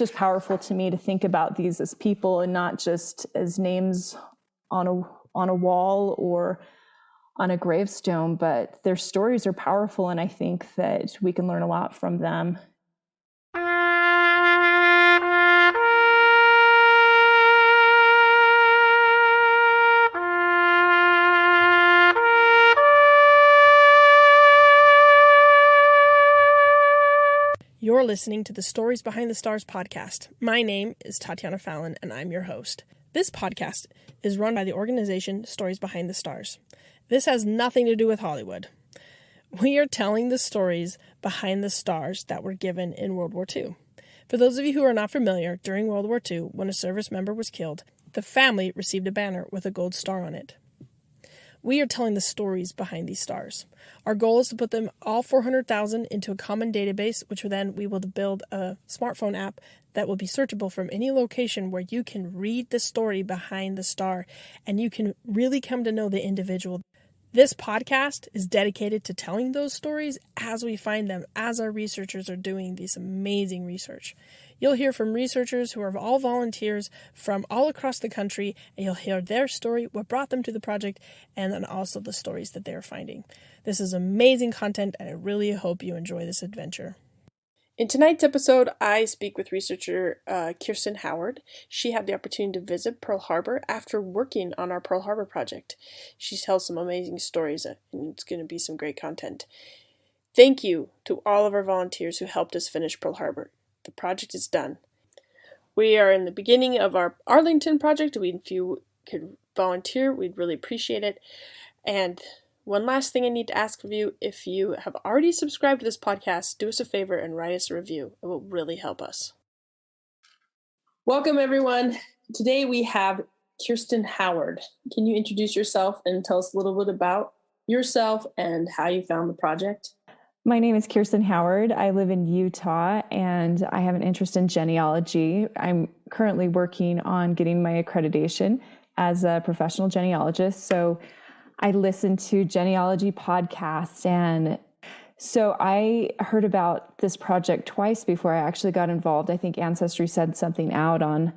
just powerful to me to think about these as people and not just as names on a wall or on a gravestone, but their stories are powerful. And I think that we can learn a lot from them. You're listening to the Stories Behind the Stars podcast. My name is Tatiana Fallon, and I'm your host. This podcast is run by the organization Stories Behind the Stars. This has nothing to do with Hollywood. We are telling the stories behind the stars that were given in World War II. For those of you who are not familiar, during World War II, when a service member was killed, the family received a banner with a gold star on it. We are telling the stories behind these stars. Our goal is to put them all 400,000 into a common database, which then we will build a smartphone app that will be searchable from any location where you can read the story behind the star and you can really come to know the individual. This podcast is dedicated to telling those stories as we find them, as our researchers are doing this amazing research. You'll hear from researchers who are all volunteers from all across the country, and you'll hear their story, what brought them to the project, and then also the stories that they're finding. This is amazing content, and I really hope you enjoy this adventure. In tonight's episode, I speak with researcher Kirstin Howard. She had the opportunity to visit Pearl Harbor after working on our Pearl Harbor project. She tells some amazing stories, and it's going to be some great content. Thank you to all of our volunteers who helped us finish Pearl Harbor. The project is done. We are in the beginning of our Arlington project. If you could volunteer, we'd really appreciate it. And one last thing I need to ask of you, if you have already subscribed to this podcast, do us a favor and write us a review. It will really help us. Welcome, everyone. Today we have Kirstin Howard. Can you introduce yourself and tell us a little bit about yourself and how you found the project? My name is Kirstin Howard. I live in Utah, and I have an interest in genealogy. I'm currently working on getting my accreditation as a professional genealogist. So I listen to genealogy podcasts, and so I heard about this project twice before I actually got involved. I think Ancestry sent something out on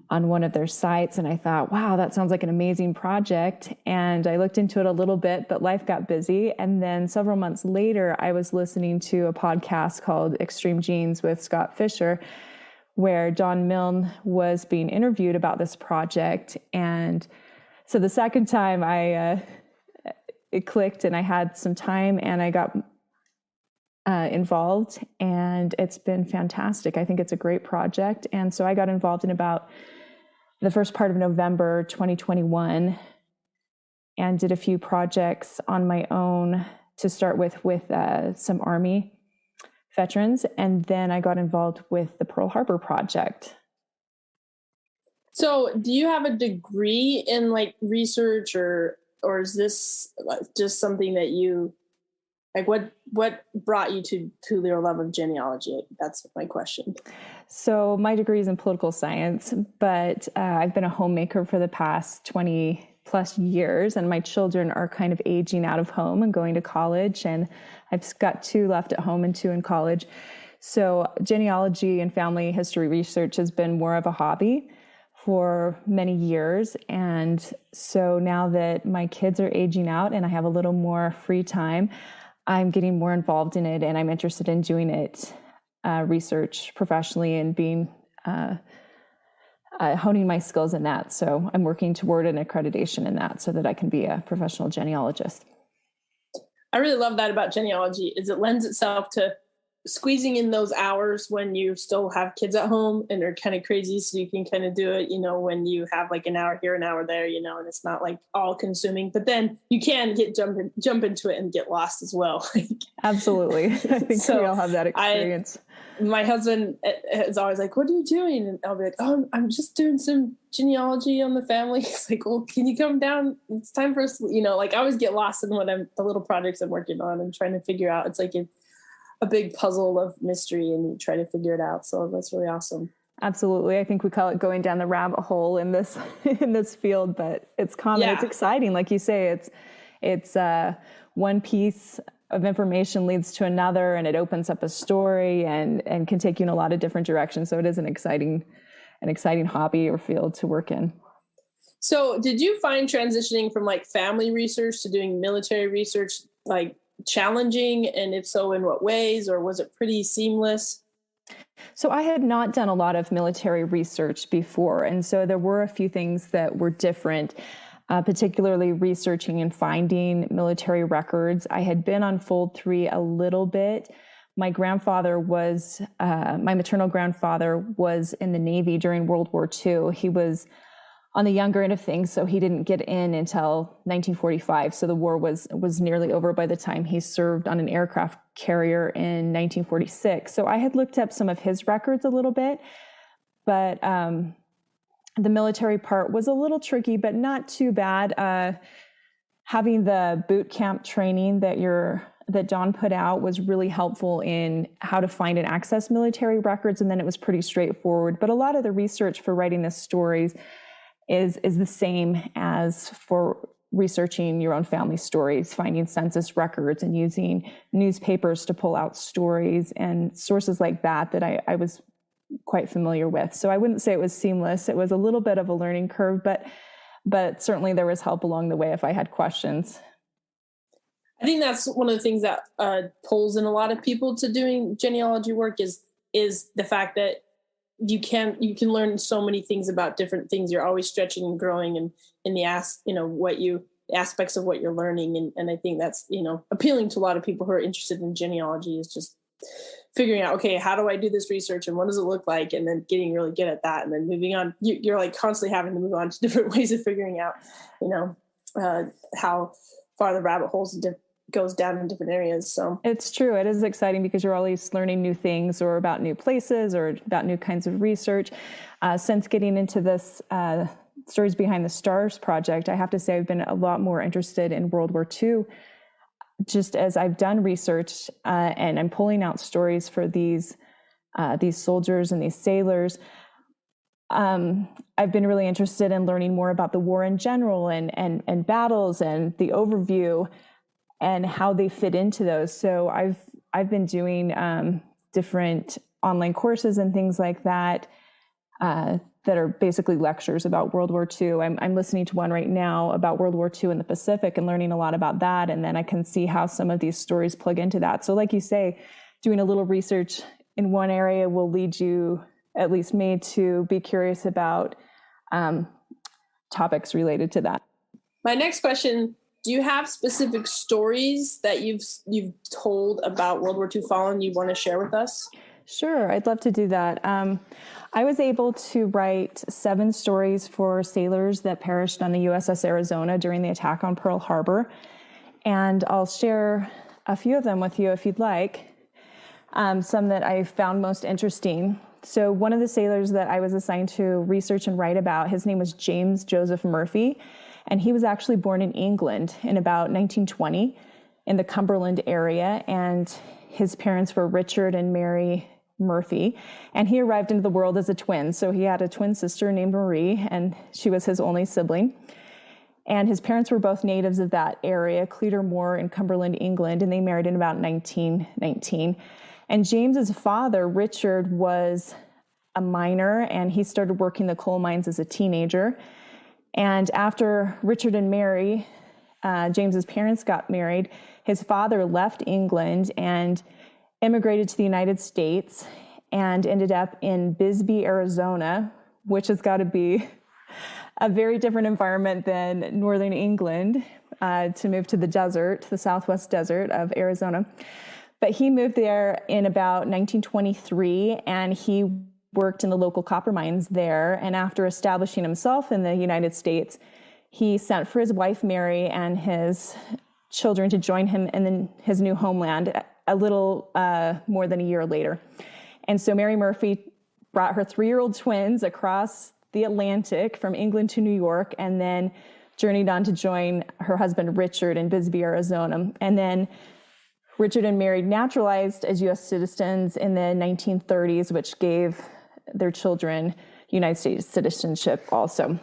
one of their sites, and I thought, wow, that sounds like an amazing project. And I looked into it a little bit, but life got busy. And then several months later, I was listening to a podcast called Extreme Genes with Scott Fisher, where Don Milne was being interviewed about this project. And so the second time it clicked and I had some time and I got involved, and it's been fantastic. I think it's a great project. And so I got involved in about the first part of November 2021 and did a few projects on my own to start with some Army veterans. And then I got involved with the Pearl Harbor project. So do you have a degree in research or is this just something that you what brought you to your love of genealogy? That's my question. So my degree is in political science, but I've been a homemaker for the past 20 plus years, and my children are kind of aging out of home and going to college, and I've got 2 left at home and 2 in college. So genealogy and family history research has been more of a hobby for many years. And so now that my kids are aging out and I have a little more free time, I'm getting more involved in it, and I'm interested in doing it research professionally and being honing my skills in that. So I'm working toward an accreditation in that so that I can be a professional genealogist. I really love that about genealogy is it lends itself to squeezing in those hours when you still have kids at home and they're kind of crazy. So you can kind of do it, when you have an hour here, an hour there, and it's not all consuming, but then you can jump into it and get lost as well. Absolutely. I think we all have that experience. My husband is always like, what are you doing? And I'll be like, oh, I'm just doing some genealogy on the family. He's like, well, can you come down? It's time for us. I always get lost in the little projects I'm working on and trying to figure out. It's like a big puzzle of mystery and you try to figure it out. So that's really awesome. Absolutely. I think we call it going down the rabbit hole in this field, but it's common. Yeah. It's exciting. Like you say, it's one piece of information leads to another, and it opens up a story and can take you in a lot of different directions. So it is an exciting hobby or field to work in. So did you find transitioning from like family research to doing military research like challenging? And if so, in what ways? Or was it pretty seamless? So I had not done a lot of military research before. And so there were a few things that were different, particularly researching and finding military records. I had been on Fold 3 a little bit. My grandfather was, my maternal grandfather was in the Navy during World War II. He was on the younger end of things, so he didn't get in until 1945. So the war was nearly over by the time he served on an aircraft carrier in 1946. So I had looked up some of his records a little bit, but the military part was a little tricky, but not too bad. Having the boot camp training that Don put out was really helpful in how to find and access military records, and then it was pretty straightforward. But a lot of the research for writing the stories is the same as for researching your own family stories, finding census records and using newspapers to pull out stories and sources like that I was quite familiar with. So I wouldn't say it was seamless. It was a little bit of a learning curve, but certainly there was help along the way if I had questions. I think that's one of the things that pulls in a lot of people to doing genealogy work is the fact that you can learn so many things about different things. You're always stretching and growing and in the aspects of what you're learning. And I think that's, appealing to a lot of people who are interested in genealogy is just figuring out, okay, how do I do this research and what does it look like? And then getting really good at that. And then moving on, you're like constantly having to move on to different ways of figuring out, how far the rabbit holes goes down in different areas. So it's true. It is exciting because you're always learning new things or about new places or about new kinds of research. Since getting into this Stories Behind the Stars project, I have to say I've been a lot more interested in World War II, just as I've done research and I'm pulling out stories for these soldiers and these sailors. I've been really interested in learning more about the war in general and battles and the overview and how they fit into those. So I've been doing different online courses and things like that that are basically lectures about World War II. I'm listening to one right now about World War II in the Pacific and learning a lot about that. And then I can see how some of these stories plug into that. So like you say, doing a little research in one area will lead you, at least me, to be curious about topics related to that. My next question, do you have specific stories that you've told about World War II Fallen you want to share with us? Sure, I'd love to do that. I was able to write 7 stories for sailors that perished on the USS Arizona during the attack on Pearl Harbor, and I'll share a few of them with you if you'd like, some that I found most interesting. So one of the sailors that I was assigned to research and write about, his name was James Joseph Murphy, and he was actually born in England in about 1920 in the Cumberland area, and his parents were Richard and Mary Murphy, and he arrived into the world as a twin. So he had a twin sister named Marie, and she was his only sibling. And his parents were both natives of that area, Cleator Moor in Cumberland, England, and they married in about 1919. And James's father, Richard, was a miner, and he started working the coal mines as a teenager. And after Richard and Mary, James's parents got married, his father left England and immigrated to the United States and ended up in Bisbee, Arizona, which has got to be a very different environment than northern England, to move to the desert, the southwest desert of Arizona. But he moved there in about 1923, and he worked in the local copper mines there. And after establishing himself in the United States, he sent for his wife, Mary, and his children to join him in his new homeland a little more than a year later. And so Mary Murphy brought her 3-year-old twins across the Atlantic from England to New York, and then journeyed on to join her husband, Richard, in Bisbee, Arizona. And then Richard and Mary naturalized as U.S. citizens in the 1930s, which gave their children United States citizenship also.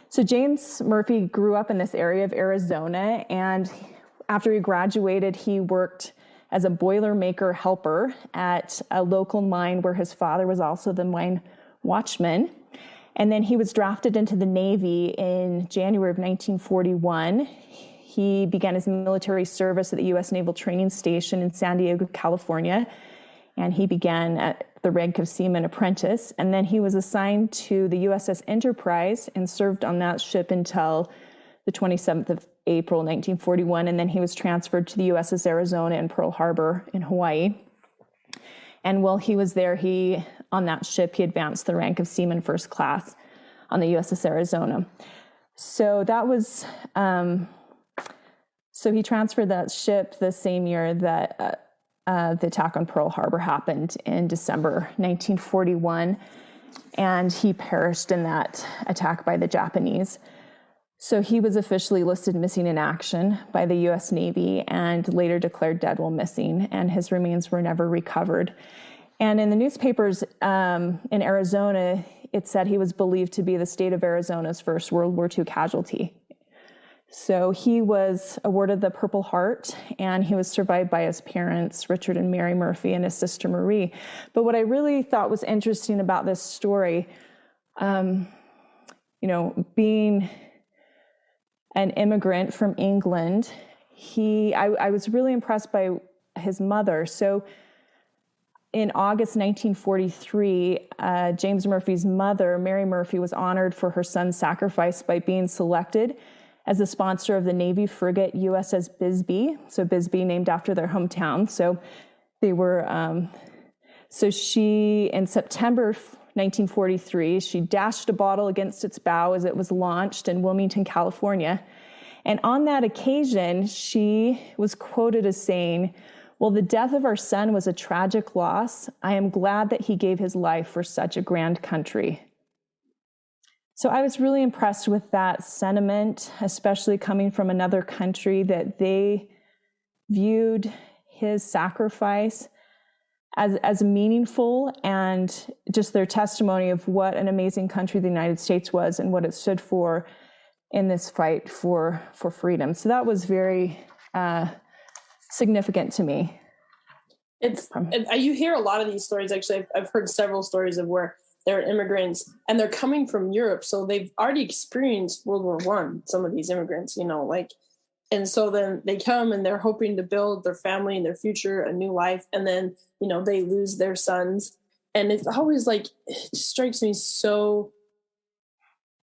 So James Murphy grew up in this area of Arizona, and after he graduated, he worked as a Boilermaker helper at a local mine where his father was also the mine watchman. And then he was drafted into the Navy in January of 1941. He began his military service at the U.S. Naval Training Station in San Diego, California. And he began at the rank of Seaman Apprentice. And then he was assigned to the USS Enterprise and served on that ship until the 27th of April, 1941. And then he was transferred to the USS Arizona in Pearl Harbor in Hawaii. And while he was there, on that ship, he advanced the rank of Seaman First Class on the USS Arizona. So that was, so he transferred that ship the same year that the attack on Pearl Harbor happened in December 1941, and he perished in that attack by the Japanese. So he was officially listed missing in action by the U.S. Navy and later declared dead while missing, and his remains were never recovered. And in the newspapers in Arizona, it said he was believed to be the state of Arizona's first World War II casualty. So he was awarded the Purple Heart, and he was survived by his parents, Richard and Mary Murphy, and his sister Marie. But what I really thought was interesting about this story, being an immigrant from England, I was really impressed by his mother. So in August 1943, James Murphy's mother, Mary Murphy, was honored for her son's sacrifice by being selected as the sponsor of the Navy frigate USS Bisbee. So Bisbee named after their hometown. So they were, so she, in September 1943, she dashed a bottle against its bow as it was launched in Wilmington, California. And on that occasion, she was quoted as saying, "Well, the death of our son was a tragic loss. I am glad that he gave his life for such a grand country." So I was really impressed with that sentiment, especially coming from another country, that they viewed his sacrifice as meaningful, and just their testimony of what an amazing country the United States was and what it stood for in this fight for freedom. So that was very significant to me. You hear a lot of these stories. Actually, I've heard several stories of where they're immigrants and they're coming from Europe, so they've already experienced World War I. Some of these immigrants, and so then they come and they're hoping to build their family and their future, a new life, and then they lose their sons, and it's always it just strikes me so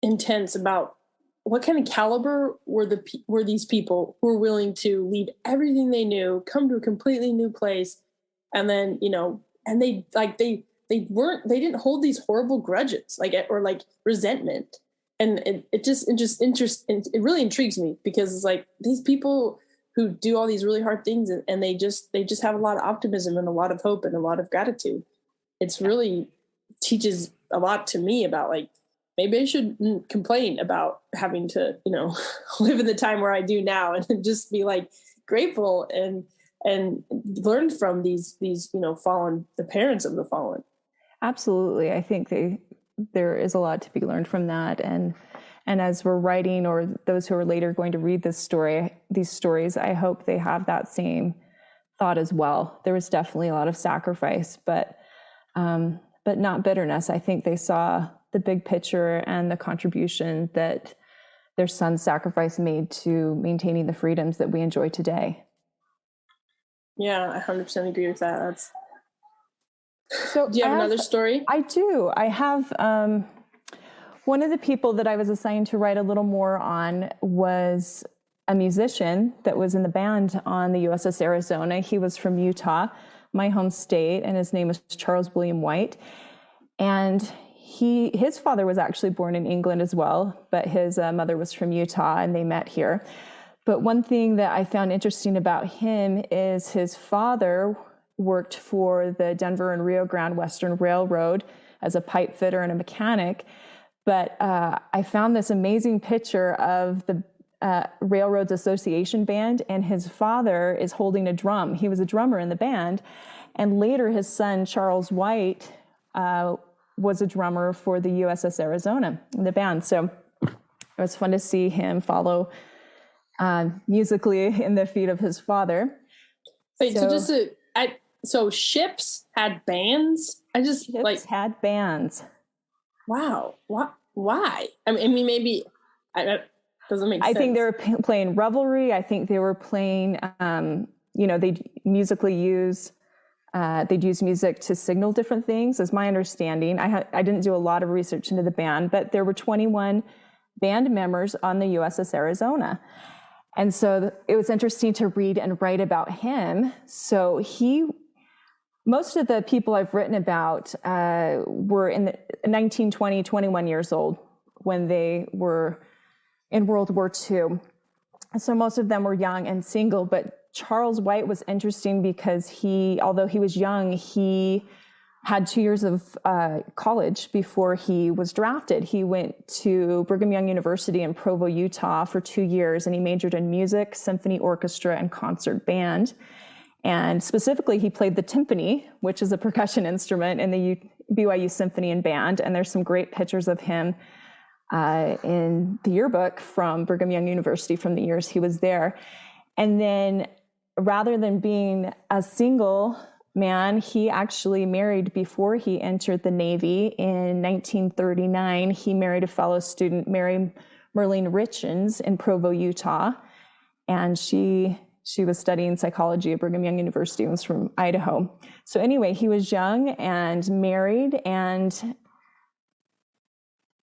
intense about what kind of caliber were these people who were willing to leave everything they knew, come to a completely new place, and then and they didn't hold these horrible grudges or resentment, and it really intrigues me, because it's these people who do all these really hard things, and they just have a lot of optimism and a lot of hope and a lot of gratitude. It's really teaches a lot to me about maybe I shouldn't complain about having to, live in the time where I do now, and just be grateful and learn from these fallen, the parents of the fallen. Absolutely. I think there is a lot to be learned from that. And as we're writing, or those who are later going to read these stories, I hope they have that same thought as well. There was definitely a lot of sacrifice, but not bitterness. I think they saw the big picture and the contribution that their son's sacrifice made to maintaining the freedoms that we enjoy today. Yeah, I 100% agree with that. So do you have another story? I do. I have one of the people that I was assigned to write a little more on was a musician that was in the band on the USS Arizona. He was from Utah, my home state, and his name was Charles William White. And his father was actually born in England as well, but his mother was from Utah, and they met here. But one thing that I found interesting about him is his father worked for the Denver and Rio Grande Western Railroad as a pipe fitter and a mechanic. But I found this amazing picture of the Railroads Association band, and his father is holding a drum. He was a drummer in the band. And later his son, Charles White, was a drummer for the USS Arizona in the band. So it was fun to see him follow musically in the feet of his father. Wait, so ships had bands? Ships had bands. Wow. Why? I mean, maybe doesn't make sense. I think they were playing revelry. I think they were playing, they'd use music to signal different things, is my understanding. I didn't do a lot of research into the band, but there were 21 band members on the USS Arizona. And so it was interesting to read and write about him. So most of the people I've written about were in the 19, 20, 21 years old when they were in World War II. So most of them were young and single, but Charles White was interesting because although he was young, he had 2 years of college before he was drafted. He went to Brigham Young University in Provo, Utah for 2 years, and he majored in music, symphony orchestra, and concert band. And specifically, he played the timpani, which is a percussion instrument in the BYU Symphony and Band. And there's some great pictures of him in the yearbook from Brigham Young University from the years he was there. And then rather than being a single man, he actually married before he entered the Navy. In 1939, he married a fellow student, Mary Merlene Richens, in Provo, Utah. And she was studying psychology at Brigham Young University and was from Idaho. So anyway, he was young and married, and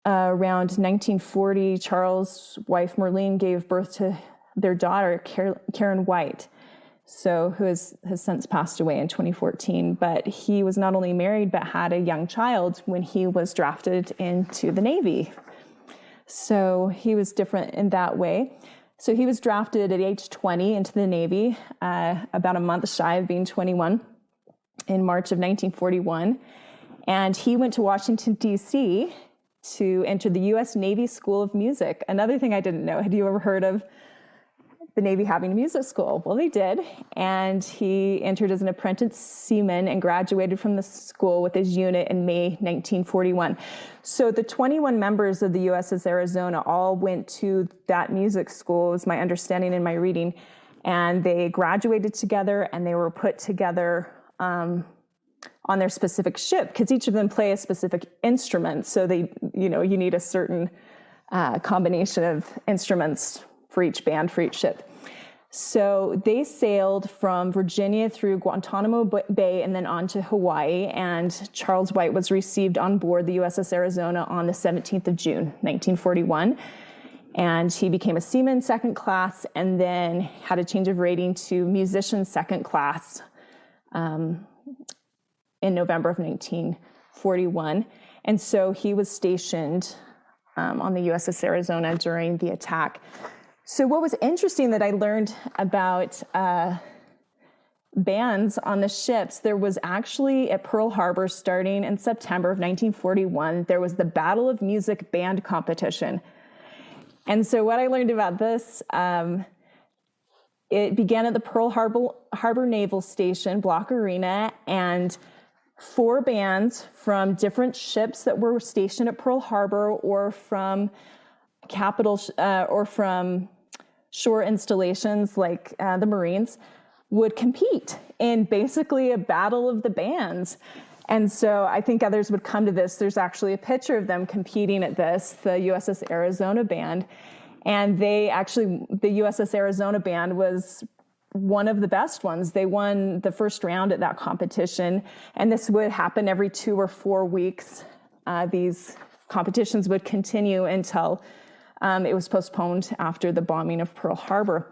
around 1940, Charles' wife Merlene gave birth to their daughter, Karen White, who has since passed away in 2014. But he was not only married, but had a young child when he was drafted into the Navy. So he was different in that way. So he was drafted at age 20 into the Navy, about a month shy of being 21, in March of 1941. And he went to Washington, D.C. to enter the U.S. Navy School of Music. Another thing I didn't know, had you ever heard of the Navy having a music school? Well, they did. And he entered as an apprentice seaman and graduated from the school with his unit in May 1941. So the 21 members of the USS Arizona all went to that music school, is my understanding in my reading. And they graduated together, and they were put together on their specific ship, because each of them play a specific instrument. So you need a certain combination of instruments for each band, for each ship. So they sailed from Virginia through Guantanamo Bay and then on to Hawaii. And Charles White was received on board the USS Arizona on the 17th of June, 1941. And he became a seaman second class, and then had a change of rating to musician second class in November of 1941. And so he was stationed on the USS Arizona during the attack. So what was interesting that I learned about bands on the ships, there was actually at Pearl Harbor, starting in September of 1941, there was the Battle of Music Band Competition. And so what I learned about this, it began at the Pearl Harbor Naval Station, Block Arena, and 4 bands from different ships that were stationed at Pearl Harbor or from or from shore installations like the Marines would compete in basically a battle of the bands. And so I think others would come to this. There's actually a picture of them competing at this, the USS Arizona Band. And the USS Arizona Band was one of the best ones. They won the first round at that competition. And this would happen every 2 or 4 weeks. These competitions would continue until it was postponed after the bombing of Pearl Harbor.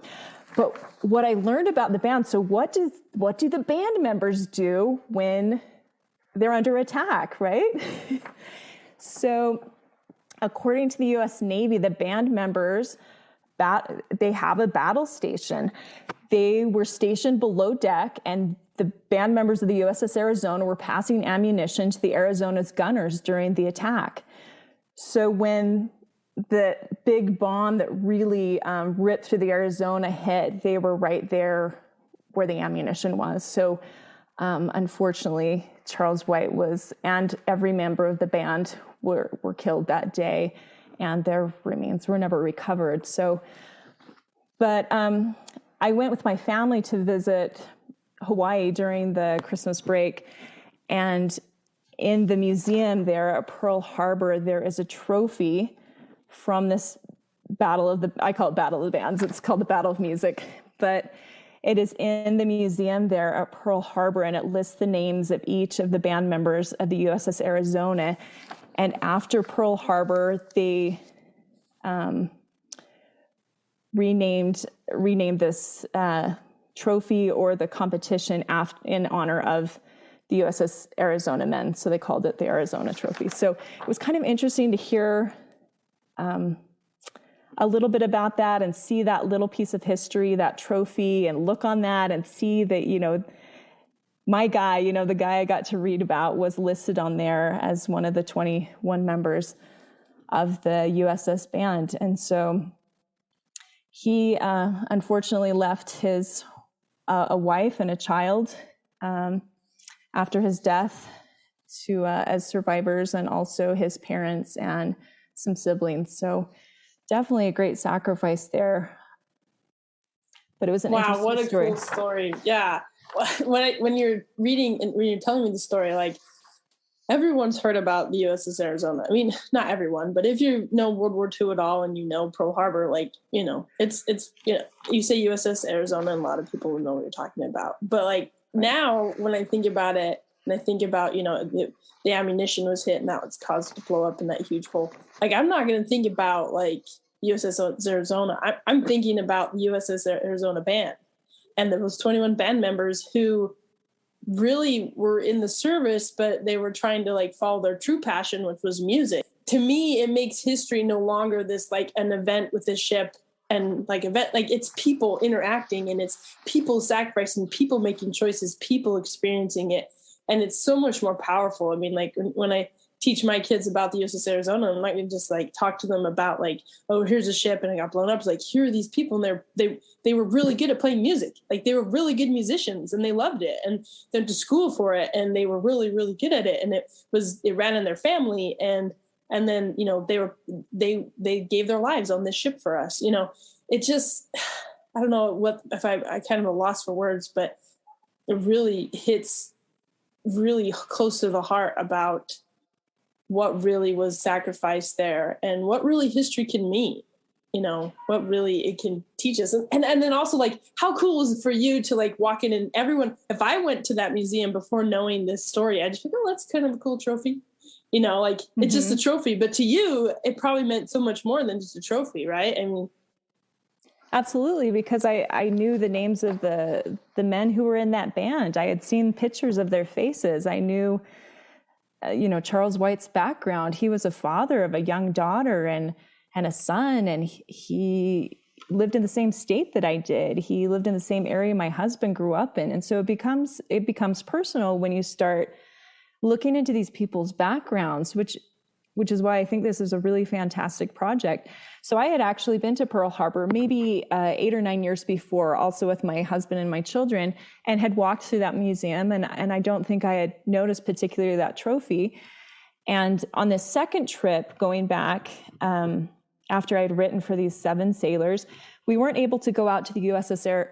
But what I learned about the band, so what do the band members do when they're under attack, right? So according to the U.S. Navy, the band members, they have a battle station. They were stationed below deck, and the band members of the USS Arizona were passing ammunition to the Arizona's gunners during the attack. So when the big bomb that really ripped through the Arizona hit, they were right there where the ammunition was. So unfortunately, Charles White and every member of the band were killed that day, and their remains were never recovered. So, but I went with my family to visit Hawaii during the Christmas break. And in the museum there at Pearl Harbor, there is a trophy from this I call it Battle of the Bands. It's called the Battle of Music, but it is in the museum there at Pearl Harbor, and it lists the names of each of the band members of the USS Arizona. And after Pearl Harbor, they renamed this trophy or the competition in honor of the USS Arizona men. So they called it the Arizona Trophy. So it was kind of interesting to hear a little bit about that and see that little piece of history, that trophy, and look on that and see that, my guy, the guy I got to read about was listed on there as one of the 21 members of the USS Band. And so he unfortunately left his a wife and a child after his death to as survivors, and also his parents and some siblings. So definitely a great sacrifice there. But it was an interesting what a story. cool story. Yeah. When you're reading and when you're telling me the story, like, everyone's heard about the USS Arizona. I mean, not everyone, but if you know World War II at all and you know Pearl Harbor, like, it's you say USS Arizona and a lot of people will know what you're talking about. But like now when I think about it, and I think about, the ammunition was hit and that was caused to blow up in that huge hole. Like, I'm not going to think about like USS Arizona. I'm thinking about the USS Arizona Band. And there was 21 band members who really were in the service, but they were trying to like follow their true passion, which was music. To me, it makes history no longer this like an event with a ship and like event, like it's people interacting and it's people sacrificing, people making choices, people experiencing it. And it's so much more powerful. I mean, like when I teach my kids about the USS Arizona, I'm not going to just like talk to them about like, oh, here's a ship and it got blown up. It's like, here are these people, and they were really good at playing music. Like, they were really good musicians and they loved it, and they went to school for it, and they were really, really good at it. And it ran in their family. And then, they gave their lives on this ship for us. It just, I don't know what, if I kind of a loss for words, but it really hits really close to the heart about what really was sacrificed there and what really history can mean, what really it can teach us. And then also, like, how cool was it for you to like walk in and everyone, if I went to that museum before knowing this story, I just think, oh, that's kind of a cool trophy, it's just a trophy, but to you, it probably meant so much more than just a trophy. Right. I mean, absolutely, because I knew the names of the men who were in that band. I had seen pictures of their faces. I knew, Charles White's background. He was a father of a young daughter and a son, and he lived in the same state that I did. He lived in the same area my husband grew up in. And so it becomes personal when you start looking into these people's backgrounds, which is why I think this is a really fantastic project. So I had actually been to Pearl Harbor maybe 8 or 9 years before, also with my husband and my children, and had walked through that museum. And I don't think I had noticed particularly that trophy. And on this second trip going back, after I had written for these 7 sailors, we weren't able to go out to the USS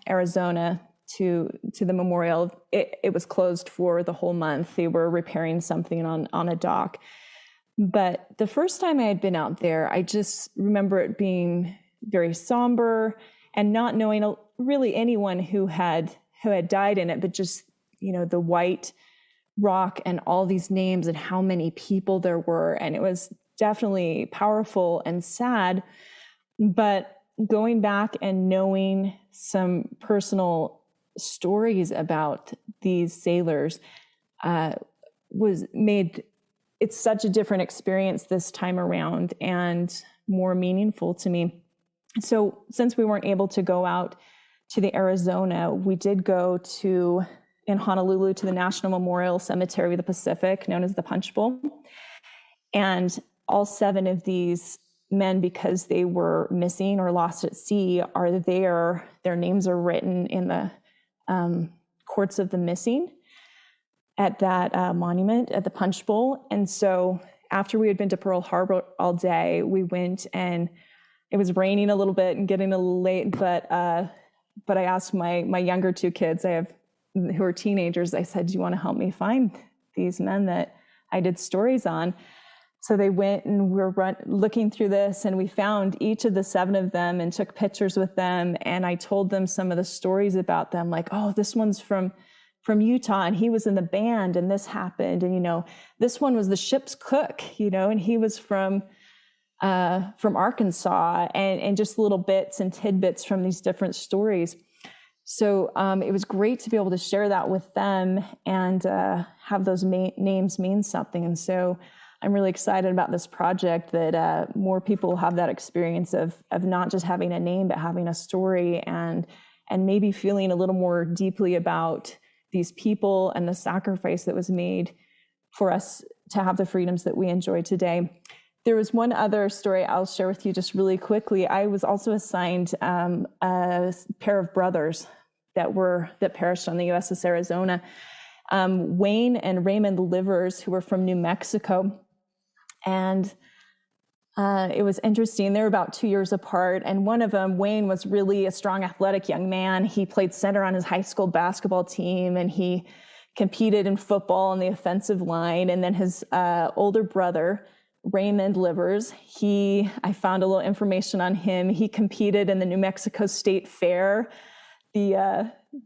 Arizona to the memorial. It was closed for the whole month. They were repairing something on a dock. But the first time I had been out there, I just remember it being very somber and not knowing really anyone who had died in it, but just, the white rock and all these names and how many people there were. And it was definitely powerful and sad. But going back and knowing some personal stories about these sailors it's such a different experience this time around and more meaningful to me. So since we weren't able to go out to the Arizona, we did go in Honolulu to the National Memorial Cemetery of the Pacific, known as the Punch Bowl. And all 7 of these men, because they were missing or lost at sea, are there. Their names are written in the courts of the missing at that monument at the Punch Bowl. And so after we had been to Pearl Harbor all day, we went, and it was raining a little bit and getting a little late, but but I asked my younger two kids who are teenagers, I said, do you want to help me find these men that I did stories on? So they went and we were looking through this, and we found each of the 7 of them and took pictures with them. And I told them some of the stories about them, like, oh, this one's from Utah and he was in the band and this happened. And, this one was the ship's cook, and he was from Arkansas, and just little bits and tidbits from these different stories. So it was great to be able to share that with them and have those names mean something. And so I'm really excited about this project, that more people will have that experience of not just having a name, but having a story, and maybe feeling a little more deeply about these people and the sacrifice that was made for us to have the freedoms that we enjoy today. There was one other story I'll share with you just really quickly. I was also assigned a pair of brothers that perished on the USS Arizona, Wayne and Raymond Livers, who were from New Mexico. And it was interesting. They were about 2 years apart. And one of them, Wayne, was really a strong, athletic young man. He played center on his high school basketball team, and he competed in football on the offensive line. And then his older brother, Raymond Livers, I found a little information on him. He competed in the New Mexico State Fair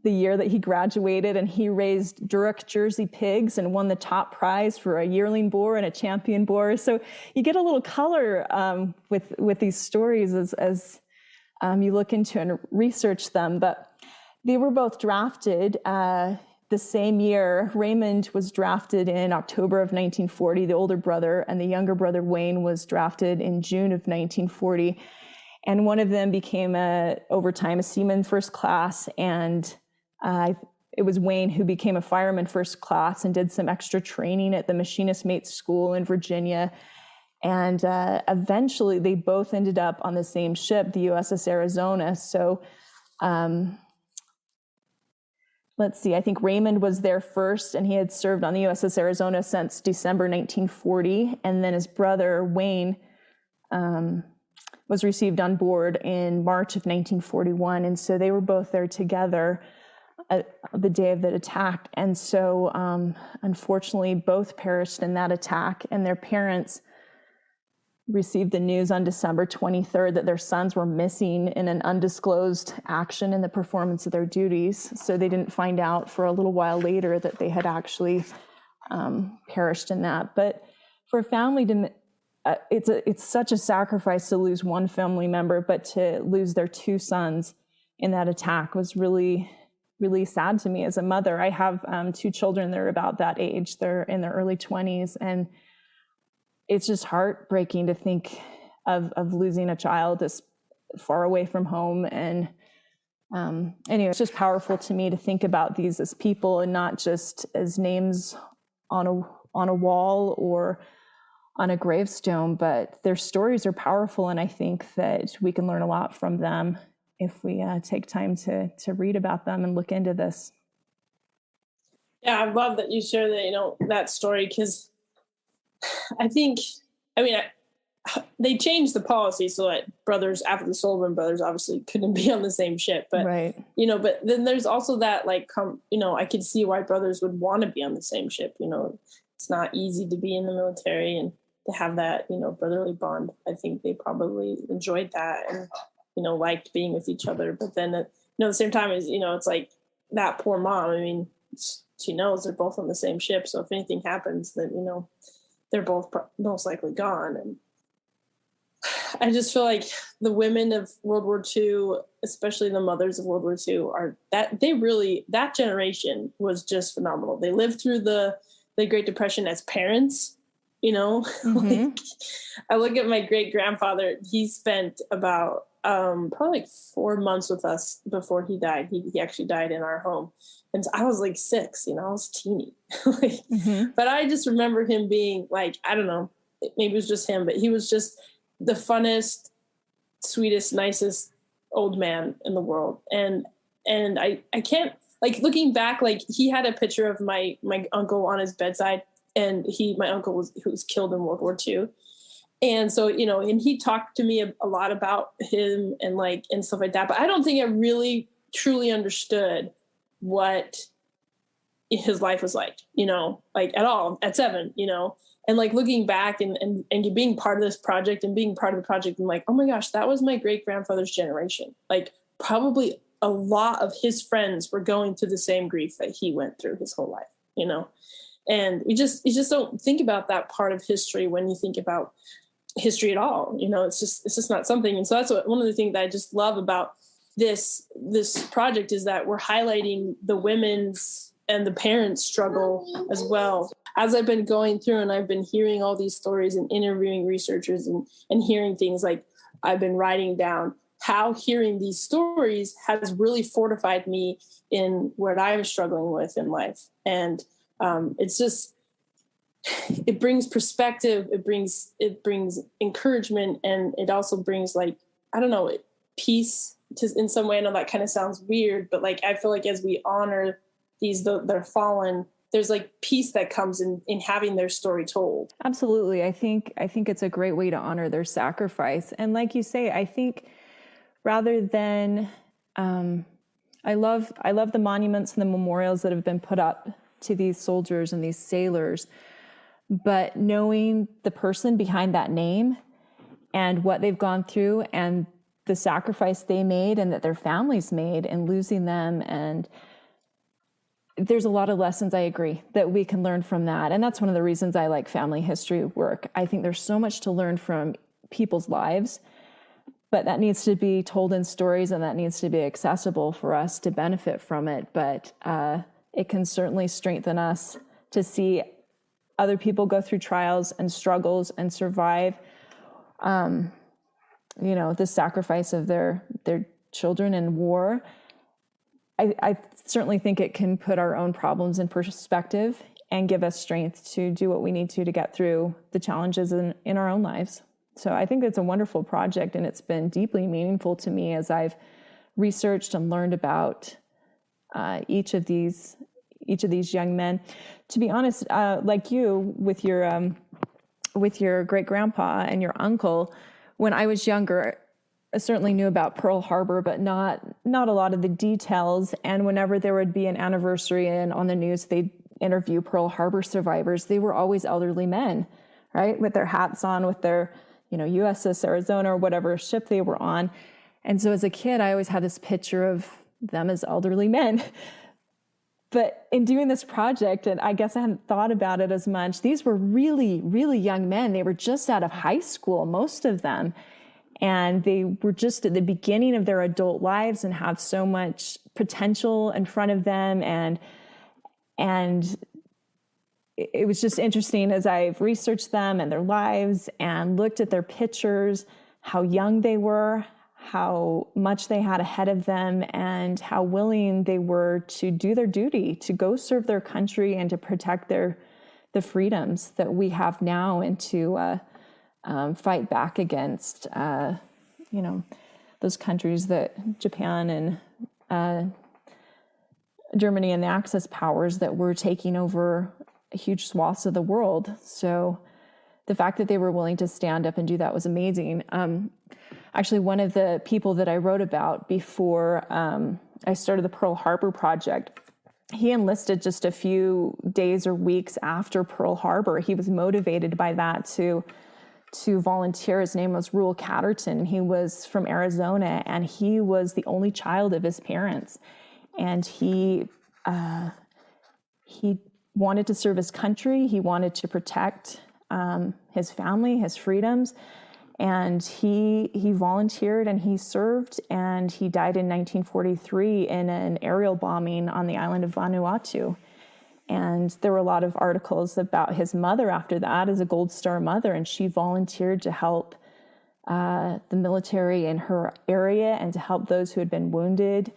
the year that he graduated, and he raised Duroc Jersey pigs and won the top prize for a yearling boar and a champion boar. So you get a little color with these stories as you look into and research them. But they were both drafted the same year. Raymond was drafted in October of 1940, the older brother, and the younger brother, Wayne, was drafted in June of 1940. And one of them became over time a seaman first class, and it was Wayne who became a fireman first class and did some extra training at the machinist mate school in Virginia. And eventually they both ended up on the same ship, the USS Arizona. So let's see, I think Raymond was there first, and he had served on the USS Arizona since December 1940. And then his brother, Wayne, was received on board in March of 1941. And so they were both there together the day of the attack. And so unfortunately, both perished in that attack, and their parents received the news on December 23rd that their sons were missing in an undisclosed action in the performance of their duties. So they didn't find out for a little while later that they had actually perished in that. But for a family to it's such a sacrifice to lose one family member, but to lose their 2 sons in that attack was really, really sad to me as a mother. I have 2 children that are about that age. They're in their early 20s, and it's just heartbreaking to think of losing a child this far away from home. And anyway, it's just powerful to me to think about these as people and not just as names on a wall or on a gravestone, but their stories are powerful. And I think that we can learn a lot from them if we take time to read about them and look into this. Yeah, I love that you share that story, because they changed the policy so that brothers after the Sullivan brothers obviously couldn't be on the same ship. But, right. But then there's also that I could see why brothers would want to be on the same ship. It's not easy to be in the military and to have that, brotherly bond. I think they probably enjoyed that and, liked being with each other. But then, at the same time is, it's like that poor mom. She knows they're both on the same ship. So if anything happens, then, they're both most likely gone. And I just feel like the women of World War II, especially the mothers of World War II, that generation was just phenomenal. They lived through the Great Depression as parents. Mm-hmm. I look at my great grandfather. He spent about probably 4 months with us before he died. He actually died in our home, and I was 6. I was teeny. Mm-hmm. But I just remember him being I don't know, maybe it was just him, but he was just the funnest, sweetest, nicest old man in the world. And I can't looking back, he had a picture of my uncle on his bedside. And my uncle was killed in World War II. And so, and he talked to me a lot about him and stuff like that. But I don't think I really truly understood what his life was like, like at all at 7, and like looking back and being part of this project and being part of the project and like, oh my gosh, that was my great grandfather's generation. Like probably a lot of his friends were going through the same grief that he went through his whole life, and you just don't think about that part of history when you think about history at all. It's just not something. And so that's one of the things that I just love about this project is that we're highlighting the women's and the parents' struggle as well. As I've been going through and I've been hearing all these stories and interviewing researchers and hearing things, like I've been writing down how hearing these stories has really fortified me in what I'm struggling with in life. And it's just, it brings perspective, it brings encouragement, and it also brings like, I don't know, peace in some way. I know that kind of sounds weird, but like, I feel like as we honor they're fallen, there's like peace that comes in having their story told. Absolutely. I think it's a great way to honor their sacrifice. And like you say, I think rather than, I love the monuments and the memorials that have been put up to these soldiers and these sailors, but knowing the person behind that name and what they've gone through and the sacrifice they made and that their families made and losing them. And there's a lot of lessons, I agree, that we can learn from that. And that's one of the reasons I like family history work. I think there's so much to learn from people's lives, but that needs to be told in stories and that needs to be accessible for us to benefit from it. But it can certainly strengthen us to see other people go through trials and struggles and survive, the sacrifice of their children in war. I certainly think it can put our own problems in perspective and give us strength to do what we need to get through the challenges in our own lives. So I think it's a wonderful project, and it's been deeply meaningful to me as I've researched and learned about each of these young men. To be honest, like you with your great grandpa and your uncle, when I was younger, I certainly knew about Pearl Harbor, but not a lot of the details. And whenever there would be an anniversary and on the news, they'd interview Pearl Harbor survivors. They were always elderly men, right? With their hats on, with their, USS Arizona or whatever ship they were on. And so as a kid, I always had this picture of them as elderly men. But in doing this project, and I guess I hadn't thought about it as much, these were really, really young men. They were just out of high school, most of them. And they were just at the beginning of their adult lives and have so much potential in front of them. And it was just interesting as I've researched them and their lives and looked at their pictures, how young they were, how much they had ahead of them, and how willing they were to do their duty, to go serve their country and to protect the freedoms that we have now, and to fight back against, those countries that Japan and Germany and the Axis powers that were taking over huge swaths of the world. So the fact that they were willing to stand up and do that was amazing. Actually, one of the people that I wrote about before I started the Pearl Harbor Project, he enlisted just a few days or weeks after Pearl Harbor. He was motivated by that to volunteer. His name was Rule Catterton. He was from Arizona, and he was the only child of his parents. And he wanted to serve his country. He wanted to protect his family, his freedoms. And he volunteered and he served, and he died in 1943 in an aerial bombing on the island of Vanuatu. And there were a lot of articles about his mother after that as a Gold Star mother, and she volunteered to help the military in her area and to help those who had been wounded,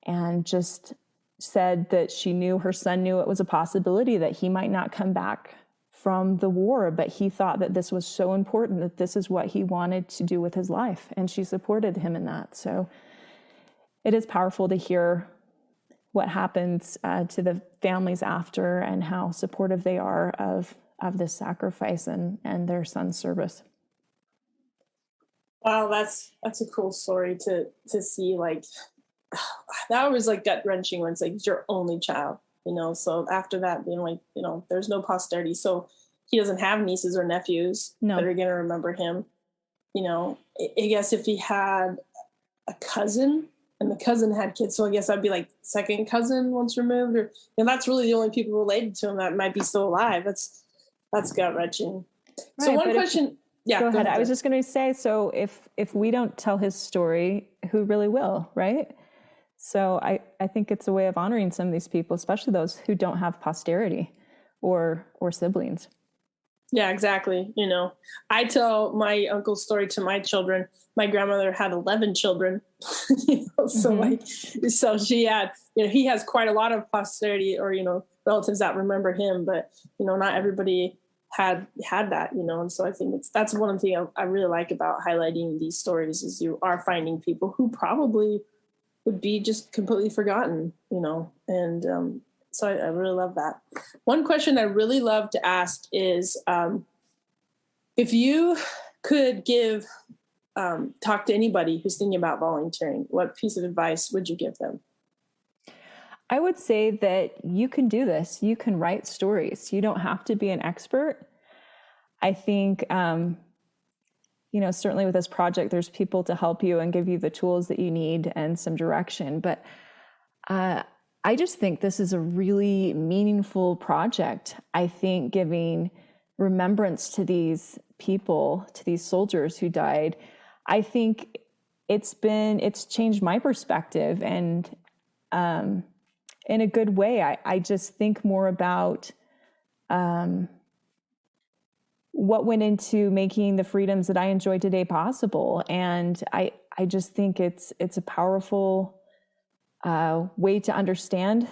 and just said that she knew her son knew it was a possibility that he might not come back from the war, but he thought that this was so important that this is what he wanted to do with his life, and she supported him in that. So it is powerful to hear what happens to the families after and how supportive they are of this sacrifice and their son's service. Wow, that's a cool story to see, like that was like gut wrenching when it's like, it's your only child, so after that being like, there's no posterity. So he doesn't have nieces or nephews that are going to remember him. I guess if he had a cousin and the cousin had kids, so I guess I'd be like second cousin once removed, or that's really the only people related to him that might be still alive. That's gut wrenching. Right, so one question. Go ahead. I was just going to say, so if we don't tell his story, who really will, right? So I think it's a way of honoring some of these people, especially those who don't have posterity or siblings. Yeah, exactly. I tell my uncle's story to my children. My grandmother had 11 children, so she had, he has quite a lot of posterity or, relatives that remember him, but, not everybody had that, and so I think that's one thing I really like about highlighting these stories is you are finding people who probably would be just completely forgotten, and, so I really love that. One question I really love to ask is, if you could talk to anybody who's thinking about volunteering, what piece of advice would you give them? I would say that you can do this. You can write stories. You don't have to be an expert. I think, certainly with this project, there's people to help you and give you the tools that you need and some direction. But I just think this is a really meaningful project. I think giving remembrance to these people, to these soldiers who died, I think it's changed my perspective, and in a good way. I just think more about what went into making the freedoms that I enjoy today possible. And I just think it's a powerful way to understand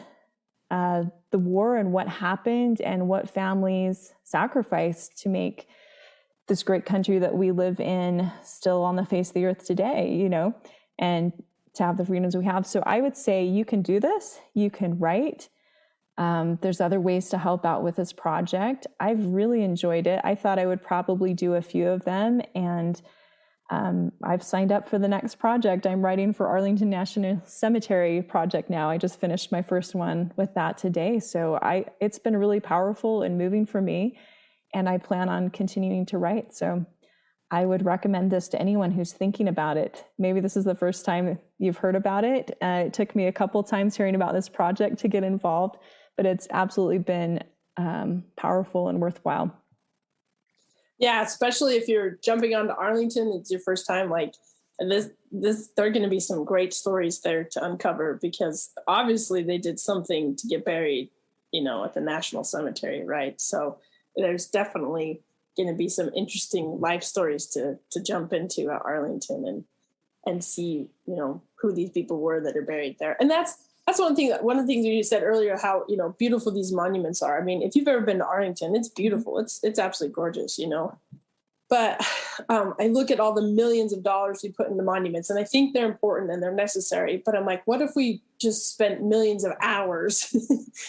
the war and what happened and what families sacrificed to make this great country that we live in still on the face of the earth today, and to have the freedoms we have. So I would say you can do this. You can write. There's other ways to help out with this project. I've really enjoyed it. I thought I would probably do a few of them, and I've signed up for the next project. I'm writing for Arlington National Cemetery project now. I just finished my first one with that today. So it's been really powerful and moving for me, and I plan on continuing to write. So I would recommend this to anyone who's thinking about it. Maybe this is the first time you've heard about it. It took me a couple times hearing about this project to get involved, but it's absolutely been powerful and worthwhile. Yeah, especially if you're jumping onto Arlington, it's your first time. Like this, there are going to be some great stories there to uncover, because obviously they did something to get buried, at the National Cemetery, right? So there's definitely going to be some interesting life stories to jump into at Arlington and see, who these people were that are buried there. And that's one of the things you said earlier, how, beautiful these monuments are. I mean, if you've ever been to Arlington, it's beautiful. It's absolutely gorgeous, But I look at all the millions of dollars we put into monuments, and I think they're important and they're necessary. But I'm like, what if we just spent millions of hours,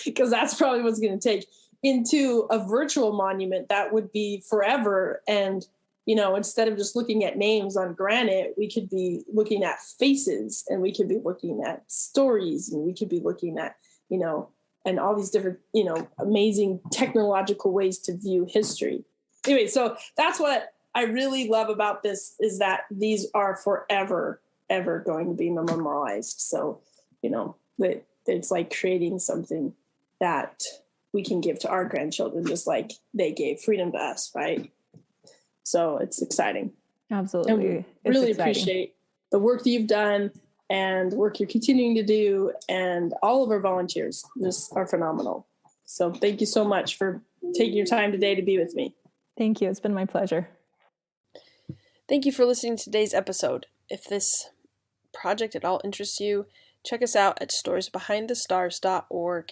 because that's probably what's going to take, into a virtual monument that would be forever. And, instead of just looking at names on granite, we could be looking at faces, and we could be looking at stories, and we could be looking at, and all these different, amazing technological ways to view history. Anyway, so that's what I really love about this, is that these are forever, ever going to be memorialized. So, it's like creating something that we can give to our grandchildren, just like they gave freedom to us, right? So it's exciting. Absolutely. And really appreciate the work that you've done and the work you're continuing to do, and all of our volunteers just are phenomenal. So thank you so much for taking your time today to be with me. Thank you. It's been my pleasure. Thank you for listening to today's episode. If this project at all interests you, check us out at storiesbehindthestars.org,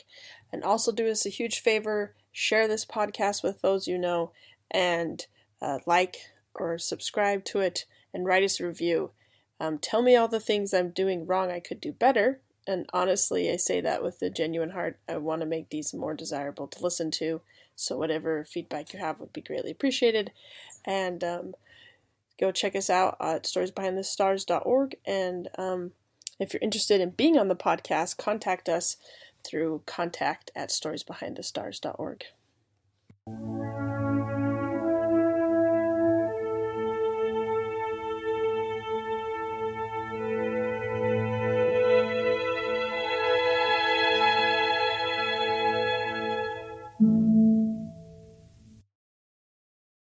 and also do us a huge favor, share this podcast with those you know, and like or subscribe to it, and write us a review. Tell me all the things I'm doing wrong I could do better, and honestly, I say that with a genuine heart. I want to make these more desirable to listen to, so whatever feedback you have would be greatly appreciated. And go check us out at storiesbehindthestars.org, and If you're interested in being on the podcast, contact us through contact@storiesbehindthestars.org.